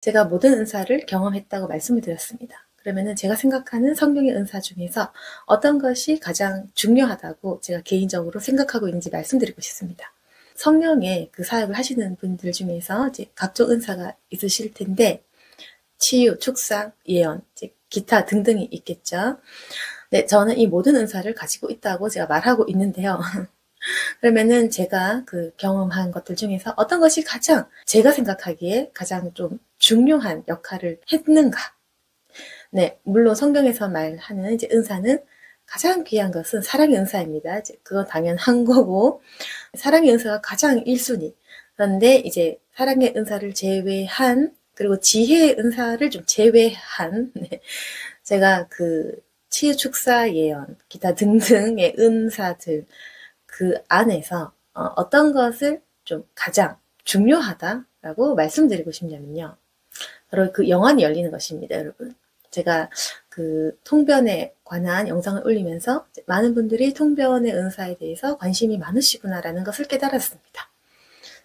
제가 모든 은사를 경험했다고 말씀을 드렸습니다. 그러면은 제가 생각하는 성령의 은사 중에서 어떤 것이 가장 중요하다고 제가 개인적으로 생각하고 있는지 말씀드리고 싶습니다. 성령의 그 사역을 하시는 분들 중에서 이제 각종 은사가 있으실 텐데, 치유, 축사, 예언, 이제 기타 등등이 있겠죠. 네, 저는 이 모든 은사를 가지고 있다고 제가 말하고 있는데요. 그러면은 제가 그 경험한 것들 중에서 어떤 것이 가장 제가 생각하기에 가장 좀 중요한 역할을 했는가? 네, 물론 성경에서 말하는 이제 은사는 가장 귀한 것은 사랑의 은사입니다. 이제 그건 당연한 거고, 사랑의 은사가 가장 1순위. 그런데 이제 사랑의 은사를 제외한, 그리고 지혜의 은사를 좀 제외한, 네, 제가 그 치유, 축사, 예언, 기타 등등의 은사들, 그 안에서 어떤 것을 좀 가장 중요하다라고 말씀드리고 싶냐면요. 바로 그 영안이 열리는 것입니다, 여러분. 제가 그 통변에 관한 영상을 올리면서 많은 분들이 통변의 은사에 대해서 관심이 많으시구나라는 것을 깨달았습니다.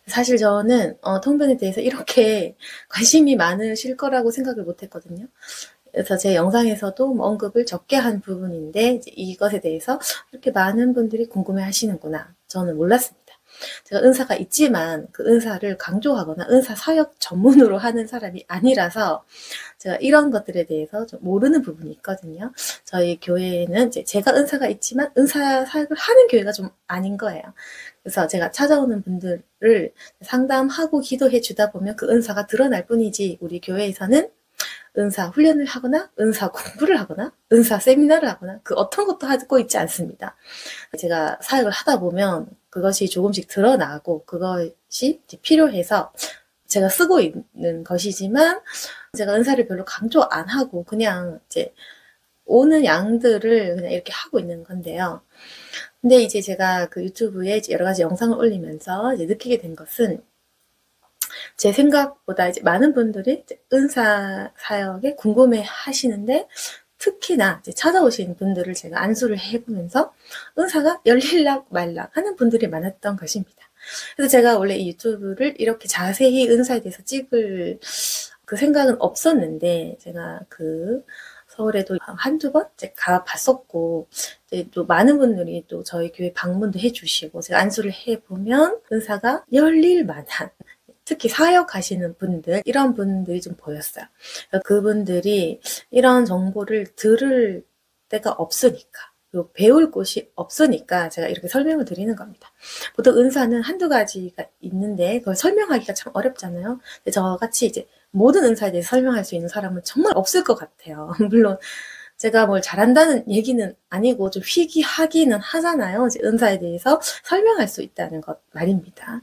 사실 저는 통변에 대해서 이렇게 관심이 많으실 거라고 생각을 못했거든요. 그래서 제 영상에서도 언급을 적게 한 부분인데 이것에 대해서 이렇게 많은 분들이 궁금해 하시는구나. 저는 몰랐습니다. 제가 은사가 있지만 그 은사를 강조하거나 은사 사역 전문으로 하는 사람이 아니라서 제가 이런 것들에 대해서 좀 모르는 부분이 있거든요. 저희 교회에는 이제 제가 은사가 있지만 은사 사역을 하는 교회가 좀 아닌 거예요. 그래서 제가 찾아오는 분들을 상담하고 기도해 주다 보면 그 은사가 드러날 뿐이지 우리 교회에서는 은사 훈련을 하거나 은사 공부를 하거나 은사 세미나를 하거나 그 어떤 것도 하고 있지 않습니다. 제가 사역을 하다 보면 그것이 조금씩 드러나고 그것이 필요해서 제가 쓰고 있는 것이지만 제가 은사를 별로 강조 안 하고 그냥 이제 오는 양들을 그냥 이렇게 하고 있는 건데요. 근데 이제 제가 그 유튜브에 여러 가지 영상을 올리면서 이제 느끼게 된 것은 제 생각보다 이제 많은 분들이 이제 은사 사역에 궁금해 하시는데 특히나 이제 찾아오신 분들을 제가 안수를 해보면서 은사가 열릴락 말락 하는 분들이 많았던 것입니다. 그래서 제가 원래 이 유튜브를 이렇게 자세히 은사에 대해서 찍을 그 생각은 없었는데 제가 그 서울에도 한두 번 가봤었고 또 많은 분들이 또 저희 교회 방문도 해주시고 제가 안수를 해보면 은사가 열릴 만한 특히 사역하시는 분들 이런 분들이 좀 보였어요. 그분들이 이런 정보를 들을 데가 없으니까 그리고 배울 곳이 없으니까 제가 이렇게 설명을 드리는 겁니다. 보통 은사는 한두 가지가 있는데 그걸 설명하기가 참 어렵잖아요. 근데 저같이 이제 모든 은사에 대해서 설명할 수 있는 사람은 정말 없을 것 같아요. 물론 제가 뭘 잘한다는 얘기는 아니고 좀 희귀하기는 하잖아요. 이제 은사에 대해서 설명할 수 있다는 것 말입니다.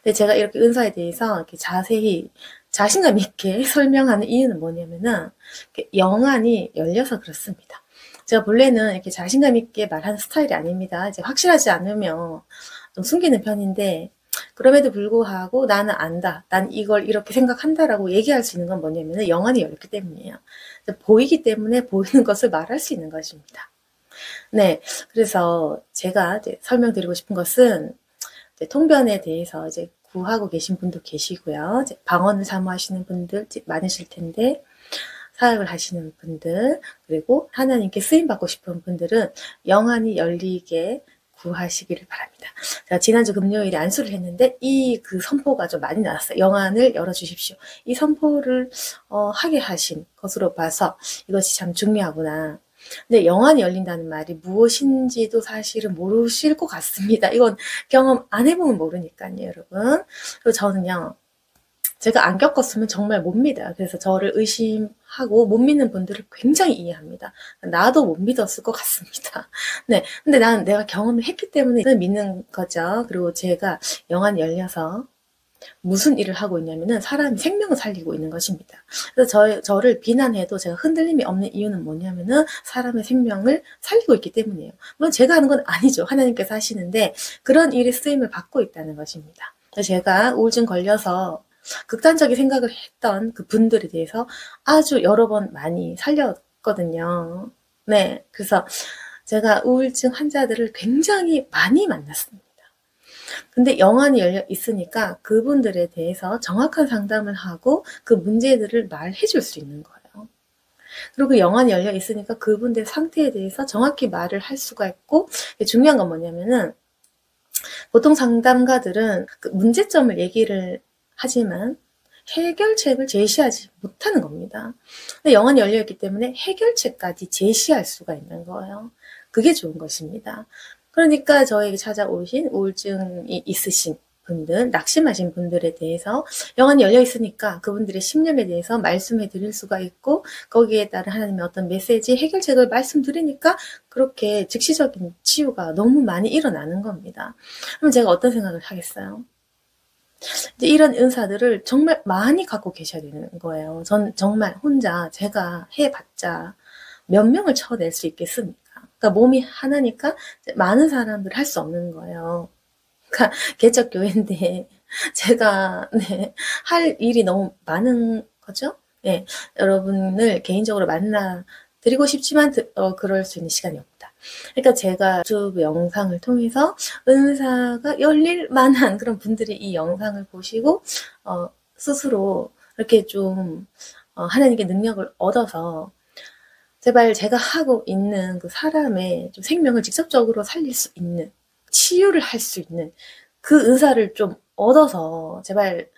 근데 제가 이렇게 은사에 대해서 이렇게 자세히 자신감 있게 설명하는 이유는 뭐냐면은 영안이 열려서 그렇습니다. 제가 본래는 이렇게 자신감 있게 말하는 스타일이 아닙니다. 이제 확실하지 않으면 좀 숨기는 편인데 그럼에도 불구하고 나는 안다. 난 이걸 이렇게 생각한다라고 얘기할 수 있는 건 뭐냐면 영안이 열렸기 때문이에요. 보이기 때문에 보이는 것을 말할 수 있는 것입니다. 네, 그래서 제가 이제 설명드리고 싶은 것은 이제 통변에 대해서 이제 구하고 계신 분도 계시고요. 이제 방언을 사모하시는 분들 많으실 텐데 사역을 하시는 분들 그리고 하나님께 쓰임 받고 싶은 분들은 영안이 열리게 구하시기를 바랍니다. 제가 지난주 금요일에 안수를 했는데 이 그 선포가 좀 많이 나왔어요. 영안을 열어주십시오. 이 선포를 하게 하신 것으로 봐서 이것이 참 중요하구나. 근데 영안이 열린다는 말이 무엇인지도 사실은 모르실 것 같습니다. 이건 경험 안 해보면 모르니까요, 여러분. 그리고 저는요. 제가 안 겪었으면 정말 못 믿어요. 그래서 저를 의심하고 못 믿는 분들을 굉장히 이해합니다. 나도 못 믿었을 것 같습니다. 네. 근데 난 내가 경험을 했기 때문에 믿는 거죠. 그리고 제가 영안이 열려서 무슨 일을 하고 있냐면은 사람이 생명을 살리고 있는 것입니다. 그래서 저를 비난해도 제가 흔들림이 없는 이유는 뭐냐면은 사람의 생명을 살리고 있기 때문이에요. 물론 제가 하는 건 아니죠. 하나님께서 하시는데 그런 일에 쓰임을 받고 있다는 것입니다. 제가 우울증 걸려서 극단적인 생각을 했던 그 분들에 대해서 아주 여러 번 많이 살렸거든요. 네. 그래서 제가 우울증 환자들을 굉장히 많이 만났습니다. 근데 영안이 열려 있으니까 그분들에 대해서 정확한 상담을 하고 그 문제들을 말해 줄 수 있는 거예요. 그리고 그 영안이 열려 있으니까 그분들 상태에 대해서 정확히 말을 할 수가 있고, 중요한 건 뭐냐면은 보통 상담가들은 그 문제점을 얘기를 하지만 해결책을 제시하지 못하는 겁니다. 근데 영안이 열려있기 때문에 해결책까지 제시할 수가 있는 거예요. 그게 좋은 것입니다. 그러니까 저에게 찾아오신 우울증이 있으신 분들, 낙심하신 분들에 대해서 영안이 열려있으니까 그분들의 신념에 대해서 말씀해 드릴 수가 있고, 거기에 따른 하나님의 어떤 메시지, 해결책을 말씀드리니까 그렇게 즉시적인 치유가 너무 많이 일어나는 겁니다. 그럼 제가 어떤 생각을 하겠어요? 이제 이런 은사들을 정말 많이 갖고 계셔야 되는 거예요. 전 정말 혼자 제가 해봤자 몇 명을 쳐낼 수 있겠습니까? 그러니까 몸이 하나니까 많은 사람들 할 수 없는 거예요. 그러니까 개척교회인데 제가 할 일이 너무 많은 거죠. 네, 여러분을 개인적으로 만나 드리고 싶지만 그럴 수 있는 시간이 없다. 그러니까 제가 유튜브 영상을 통해서 은사가 열릴 만한 그런 분들이 이 영상을 보시고 스스로 이렇게 좀 하나님께 능력을 얻어서 제발 제가 하고 있는 그 사람의 좀 생명을 직접적으로 살릴 수 있는, 치유를 할 수 있는 그 은사를 좀 얻어서 제발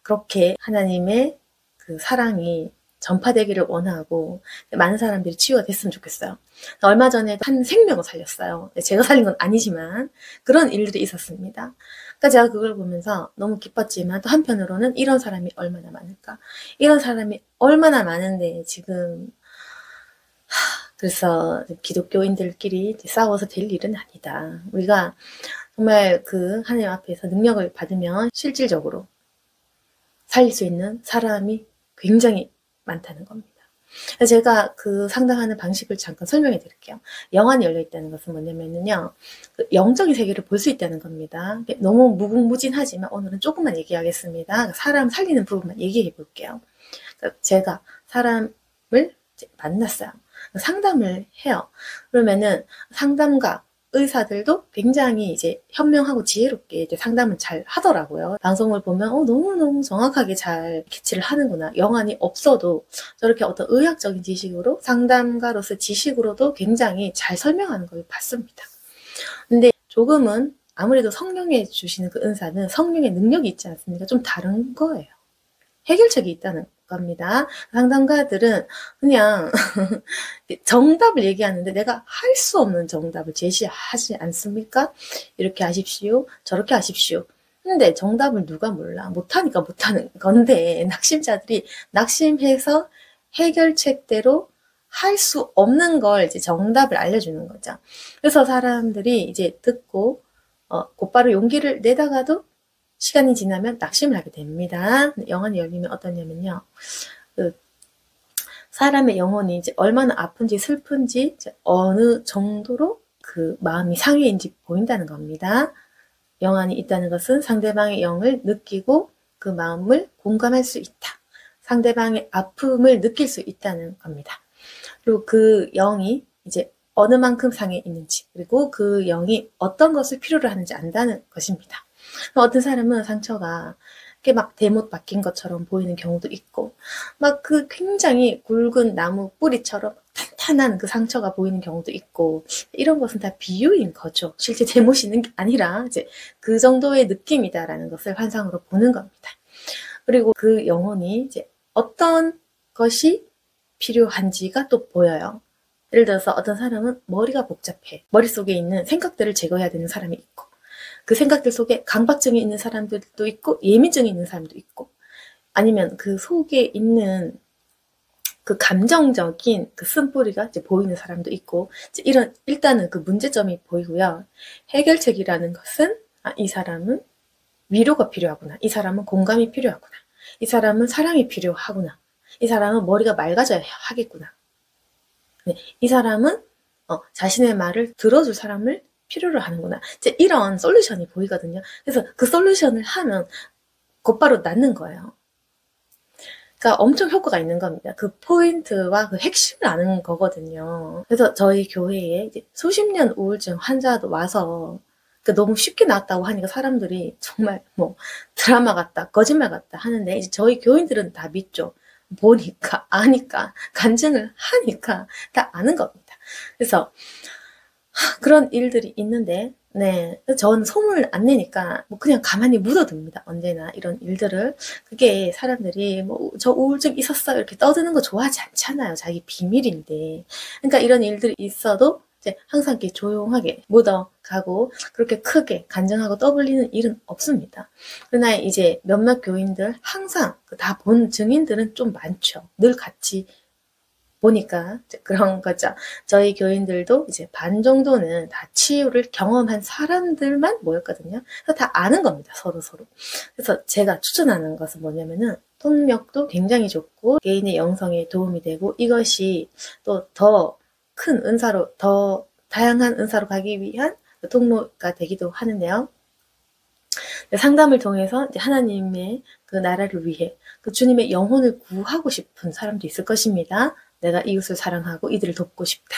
그렇게 하나님의 그 사랑이 전파되기를 원하고 많은 사람들이 치유가 됐으면 좋겠어요. 얼마 전에 한 생명을 살렸어요. 제가 살린 건 아니지만 그런 일들이 있었습니다. 그러니까 제가 그걸 보면서 너무 기뻤지만 또 한편으로는 이런 사람이 얼마나 많을까? 이런 사람이 얼마나 많은데 지금 그래서 기독교인들끼리 싸워서 될 일은 아니다. 우리가 정말 그 하나님 앞에서 능력을 받으면 실질적으로 살릴 수 있는 사람이 굉장히 많다는 겁니다. 제가 그 상담하는 방식을 잠깐 설명해 드릴게요. 영안이 열려 있다는 것은 뭐냐면요, 그 영적인 세계를 볼 수 있다는 겁니다. 너무 무궁무진하지만 오늘은 조금만 얘기하겠습니다. 사람 살리는 부분만 얘기해 볼게요. 제가 사람을 만났어요. 상담을 해요. 그러면은 상담가 의사들도 굉장히 이제 현명하고 지혜롭게 이제 상담을 잘 하더라고요. 방송을 보면 너무너무 정확하게 잘 캐치를 하는구나. 영안이 없어도 저렇게 어떤 의학적인 지식으로, 상담가로서 지식으로도 굉장히 잘 설명하는 걸 봤습니다. 근데 조금은 아무래도 성령이 주시는 그 은사는 성령의 능력이 있지 않습니까? 좀 다른 거예요. 해결책이 있다는 겁니다. 상담가들은 그냥 정답을 얘기하는데 내가 할 수 없는 정답을 제시하지 않습니까? 이렇게 하십시오. 저렇게 하십시오. 근데 정답을 누가 몰라. 못하니까 못하는 건데 낙심자들이 낙심해서 해결책대로 할 수 없는 걸 이제 정답을 알려주는 거죠. 그래서 사람들이 이제 듣고 곧바로 용기를 내다가도 시간이 지나면 낙심을 하게 됩니다. 영안이 열리면 어떠냐면요. 사람의 영혼이 이제 얼마나 아픈지 슬픈지 이제 어느 정도로 그 마음이 상해인지 보인다는 겁니다. 영안이 있다는 것은 상대방의 영을 느끼고 그 마음을 공감할 수 있다. 상대방의 아픔을 느낄 수 있다는 겁니다. 그리고 그 영이 이제 어느 만큼 상해 있는지, 그리고 그 영이 어떤 것을 필요로 하는지 안다는 것입니다. 어떤 사람은 상처가 이렇게 막 대못 박힌 것처럼 보이는 경우도 있고, 막 그 굉장히 굵은 나무 뿌리처럼 탄탄한 그 상처가 보이는 경우도 있고, 이런 것은 다 비유인 거죠. 실제 대못이 있는 게 아니라 이제 그 정도의 느낌이다라는 것을 환상으로 보는 겁니다. 그리고 그 영혼이 이제 어떤 것이 필요한지가 또 보여요. 예를 들어서 어떤 사람은 머리가 복잡해. 머릿속에 있는 생각들을 제거해야 되는 사람이 있고, 그 생각들 속에 강박증이 있는 사람들도 있고 예민증이 있는 사람도 있고, 아니면 그 속에 있는 그 감정적인 그 쓴뿌리가 이제 보이는 사람도 있고, 이제 이런 일단은 그 문제점이 보이고요. 해결책이라는 것은 이 사람은 위로가 필요하구나. 이 사람은 공감이 필요하구나. 이 사람은 사랑이 필요하구나. 이 사람은 머리가 맑아져야 하겠구나. 이 사람은 자신의 말을 들어줄 사람을 필요로 하는구나. 이제 이런 솔루션이 보이거든요. 그래서 그 솔루션을 하면 곧바로 낫는 거예요. 그러니까 엄청 효과가 있는 겁니다. 그 포인트와 그 핵심을 아는 거거든요. 그래서 저희 교회에 이제 수십 년 우울증 환자도 와서 그러니까 너무 쉽게 나왔다고 하니까 사람들이 정말 뭐 드라마 같다, 거짓말 같다 하는데 이제 저희 교인들은 다 믿죠. 보니까, 아니까, 간증을 하니까 다 아는 겁니다. 그래서 그런 일들이 있는데, 네. 저는 소문을 안 내니까, 뭐, 그냥 가만히 묻어둡니다. 언제나, 이런 일들을. 그게 사람들이, 뭐, 저 우울증 있었어요. 이렇게 떠드는 거 좋아하지 않잖아요. 자기 비밀인데. 그러니까 이런 일들이 있어도, 이제 항상 이렇게 조용하게 묻어가고, 그렇게 크게 간증하고 떠벌리는 일은 없습니다. 그러나 이제 몇몇 교인들, 항상 다 본 증인들은 좀 많죠. 늘 같이 보니까 그런 거죠. 저희 교인들도 이제 반 정도는 다 치유를 경험한 사람들만 모였거든요. 그래서 다 아는 겁니다. 서로. 그래서 제가 추천하는 것은 뭐냐면은 통력도 굉장히 좋고 개인의 영성에 도움이 되고 이것이 또 더 큰 은사로 더 다양한 은사로 가기 위한 통로가 되기도 하는데요. 상담을 통해서 이제 하나님의 그 나라를 위해 그 주님의 영혼을 구하고 싶은 사람도 있을 것입니다. 내가 이웃을 사랑하고 이들을 돕고 싶다.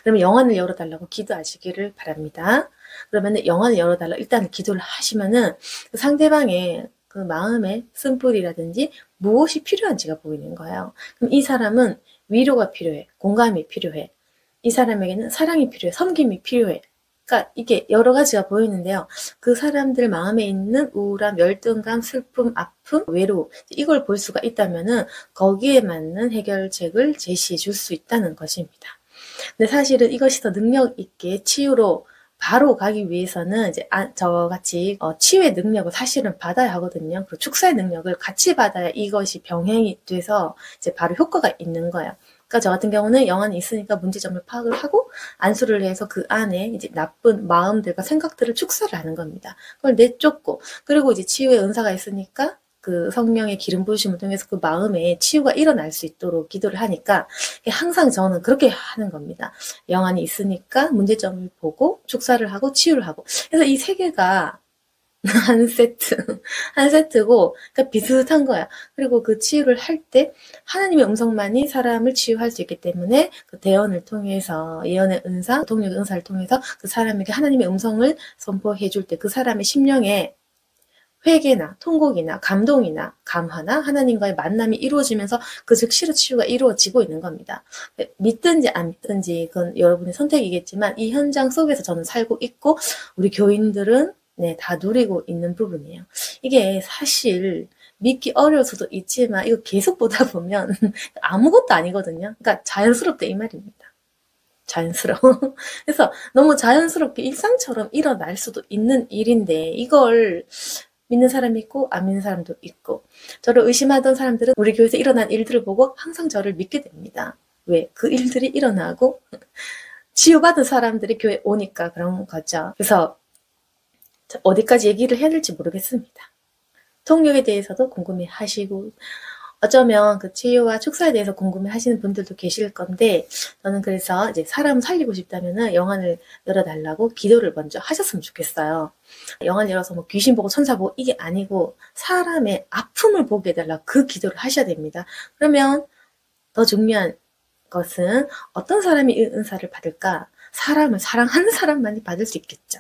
그러면 영안을 열어달라고 기도하시기를 바랍니다. 그러면 영안을 열어달라 일단 기도를 하시면은 그 상대방의 그 마음의 쓴뿌리라든지 무엇이 필요한지가 보이는 거예요. 그럼 이 사람은 위로가 필요해. 공감이 필요해. 이 사람에게는 사랑이 필요해. 섬김이 필요해. 그러니까 이게 여러 가지가 보이는데요. 그 사람들 마음에 있는 우울함, 열등감, 슬픔, 아픔, 외로움 이걸 볼 수가 있다면은 거기에 맞는 해결책을 제시해 줄 수 있다는 것입니다. 근데 사실은 이것이 더 능력 있게 치유로 바로 가기 위해서는 이제 저같이 치유의 능력을 사실은 받아야 하거든요. 그리고 축사의 능력을 같이 받아야 이것이 병행이 돼서 이제 바로 효과가 있는 거예요. 그러니까 저 같은 경우는 영안이 있으니까 문제점을 파악을 하고 안수를 해서 그 안에 이제 나쁜 마음들과 생각들을 축사를 하는 겁니다. 그걸 내쫓고 그리고 이제 치유의 은사가 있으니까 그 성령의 기름 부으심을 통해서 그 마음에 치유가 일어날 수 있도록 기도를 하니까 항상 저는 그렇게 하는 겁니다. 영안이 있으니까 문제점을 보고 축사를 하고 치유를 하고 그래서 이 세 개가 한 세트고, 그러니까 비슷한 거야. 그리고 그 치유를 할 때 하나님의 음성만이 사람을 치유할 수 있기 때문에 그 대언을 통해서 예언의 은사, 동력의 은사를 통해서 그 사람에게 하나님의 음성을 선포해 줄 때 그 사람의 심령에 회개나 통곡이나 감동이나 감화나 하나님과의 만남이 이루어지면서 그 즉시로 치유가 이루어지고 있는 겁니다. 믿든지 안 믿든지 그건 여러분의 선택이겠지만 이 현장 속에서 저는 살고 있고 우리 교인들은 네, 다 누리고 있는 부분이에요. 이게 사실 믿기 어려울 수도 있지만 이거 계속 보다 보면 아무것도 아니거든요. 그러니까 자연스럽다 이 말입니다. 자연스러워. 그래서 너무 자연스럽게 일상처럼 일어날 수도 있는 일인데 이걸 믿는 사람이 있고 안 믿는 사람도 있고 저를 의심하던 사람들은 우리 교회에서 일어난 일들을 보고 항상 저를 믿게 됩니다. 왜? 그 일들이 일어나고 치유받은 사람들이 교회에 오니까 그런 거죠. 그래서 어디까지 얘기를 해야 될지 모르겠습니다. 통역에 대해서도 궁금해 하시고 어쩌면 그 치유와 축사에 대해서 궁금해 하시는 분들도 계실 건데 저는 그래서 이제 사람 살리고 싶다면은 영안을 열어달라고 기도를 먼저 하셨으면 좋겠어요. 영안을 열어서 뭐 귀신 보고 천사 보고 이게 아니고 사람의 아픔을 보게 해달라 그 기도를 하셔야 됩니다. 그러면 더 중요한 것은 어떤 사람이 이 은사를 받을까? 사람을 사랑하는 사람만이 받을 수 있겠죠.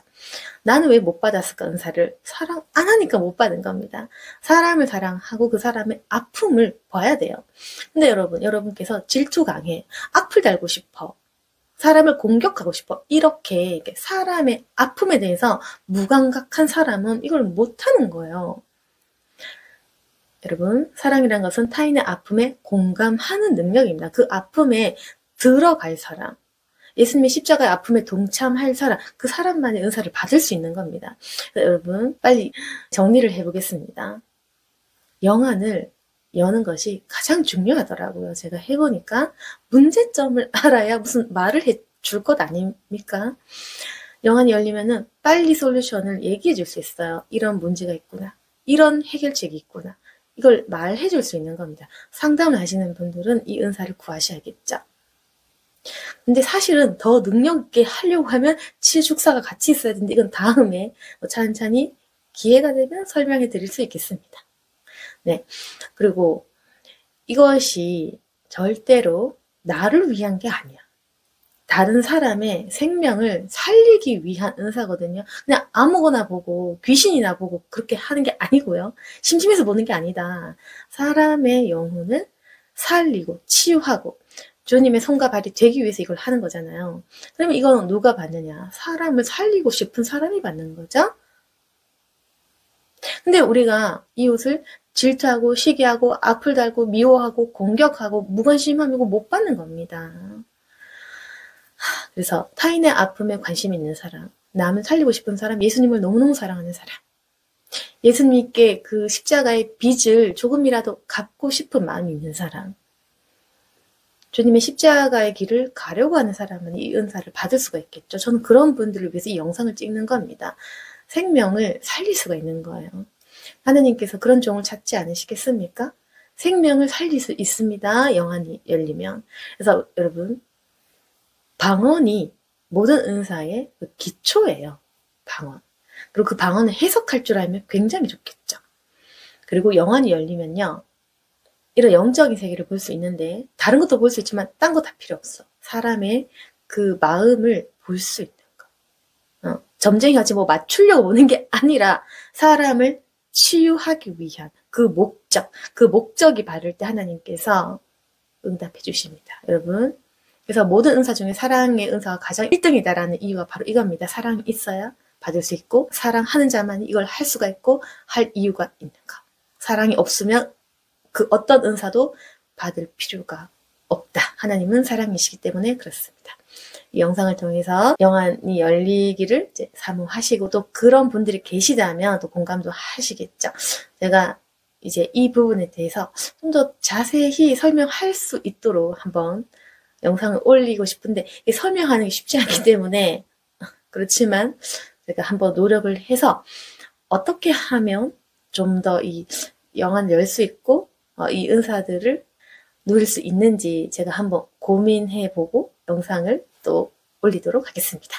나는 왜 못 받았을까 은사를? 사랑 안 하니까 못 받은 겁니다. 사람을 사랑하고 그 사람의 아픔을 봐야 돼요. 근데 여러분께서 질투 강해. 악플 달고 싶어. 사람을 공격하고 싶어. 이렇게 사람의 아픔에 대해서 무감각한 사람은 이걸 못하는 거예요. 여러분, 사랑이란 것은 타인의 아픔에 공감하는 능력입니다. 그 아픔에 들어갈 사람. 예수님의 십자가의 아픔에 동참할 사람, 그 사람만의 은사를 받을 수 있는 겁니다. 여러분, 빨리 정리를 해보겠습니다. 영안을 여는 것이 가장 중요하더라고요. 제가 해보니까 문제점을 알아야 무슨 말을 해줄 것 아닙니까? 영안이 열리면은 빨리 솔루션을 얘기해 줄 수 있어요. 이런 문제가 있구나. 이런 해결책이 있구나. 이걸 말해 줄 수 있는 겁니다. 상담을 하시는 분들은 이 은사를 구하셔야겠죠. 근데 사실은 더 능력 있게 하려고 하면 치유 축사가 같이 있어야 되는데 이건 다음에 찬찬히 기회가 되면 설명해 드릴 수 있겠습니다. 네. 그리고 이것이 절대로 나를 위한 게 아니야. 다른 사람의 생명을 살리기 위한 은사거든요. 그냥 아무거나 보고 귀신이나 보고 그렇게 하는 게 아니고요. 심심해서 보는 게 아니다. 사람의 영혼을 살리고 치유하고 주님의 손과 발이 되기 위해서 이걸 하는 거잖아요. 그러면 이건 누가 받느냐? 사람을 살리고 싶은 사람이 받는 거죠. 근데 우리가 이웃을 질투하고 시기하고 악플 달고 미워하고 공격하고 무관심하고 못 받는 겁니다. 그래서 타인의 아픔에 관심 있는 사람, 남을 살리고 싶은 사람, 예수님을 너무너무 사랑하는 사람, 예수님께 그 십자가의 빚을 조금이라도 갚고 싶은 마음이 있는 사람, 주님의 십자가의 길을 가려고 하는 사람은 이 은사를 받을 수가 있겠죠. 저는 그런 분들을 위해서 이 영상을 찍는 겁니다. 생명을 살릴 수가 있는 거예요. 하느님께서 그런 종을 찾지 않으시겠습니까? 생명을 살릴 수 있습니다. 영안이 열리면. 그래서 여러분, 방언이 모든 은사의 그 기초예요. 방언. 그리고 그 방언을 해석할 줄 알면 굉장히 좋겠죠. 그리고 영안이 열리면요. 이런 영적인 세계를 볼 수 있는데 다른 것도 볼 수 있지만 딴 거 다 필요 없어. 사람의 그 마음을 볼 수 있는 거. 점쟁이 같이 뭐 맞추려고 보는 게 아니라 사람을 치유하기 위한 그 목적이 바를 때 하나님께서 응답해 주십니다. 여러분. 그래서 모든 은사 중에 사랑의 은사가 가장 1등이다라는 이유가 바로 이겁니다. 사랑이 있어야 받을 수 있고 사랑하는 자만이 이걸 할 수가 있고 할 이유가 있는 거. 사랑이 없으면 그 어떤 은사도 받을 필요가 없다. 하나님은 사랑이시기 때문에 그렇습니다. 이 영상을 통해서 영안이 열리기를 이제 사모하시고 또 그런 분들이 계시다면 또 공감도 하시겠죠. 제가 이제 이 부분에 대해서 좀 더 자세히 설명할 수 있도록 한번 영상을 올리고 싶은데 설명하는 게 쉽지 않기 때문에 그렇지만 제가 한번 노력을 해서 어떻게 하면 좀 더 이 영안을 열 수 있고 이 은사들을 누릴 수 있는지 제가 한번 고민해보고 영상을 또 올리도록 하겠습니다.